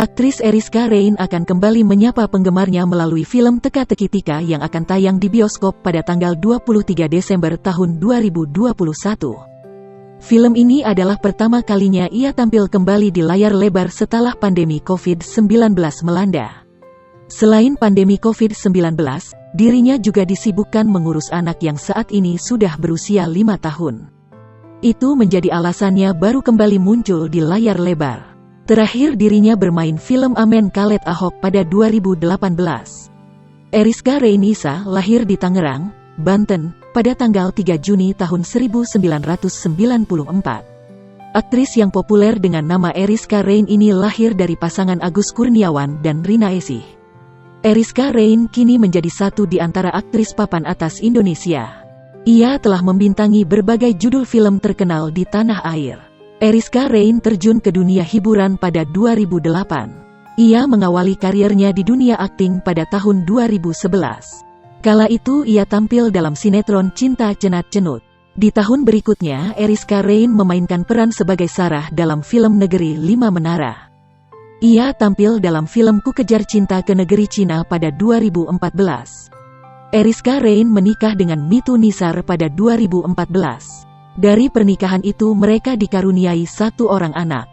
Aktris Eriska Rein akan kembali menyapa penggemarnya melalui film Teka-Teki Tika yang akan tayang di bioskop pada tanggal 23 Desember tahun 2021. Film ini adalah pertama kalinya ia tampil kembali di layar lebar setelah pandemi COVID-19 melanda. Selain pandemi COVID-19, dirinya juga disibukkan mengurus anak yang saat ini sudah berusia 5 tahun. Itu menjadi alasannya baru kembali muncul di layar lebar. Terakhir dirinya bermain film Amen Kalet Ahok pada 2018. Eriska Reinisa lahir di Tangerang, Banten, pada tanggal 3 Juni tahun 1994. Aktris yang populer dengan nama Eriska Rein ini lahir dari pasangan Agus Kurniawan dan Rina Esih. Eriska Rein kini menjadi satu di antara aktris papan atas Indonesia. Ia telah membintangi berbagai judul film terkenal di tanah air. Eriska Rein terjun ke dunia hiburan pada 2008. Ia mengawali karirnya di dunia akting pada tahun 2011. Kala itu ia tampil dalam sinetron Cinta Cenat Cenut. Di tahun berikutnya, Eriska Rein memainkan peran sebagai Sarah dalam film Negeri Lima Menara. Ia tampil dalam film Ku Kejar Cinta ke Negeri Cina pada 2014. Eriska Rein menikah dengan Mitu Nisar pada 2014. Dari pernikahan itu mereka dikaruniai satu orang anak.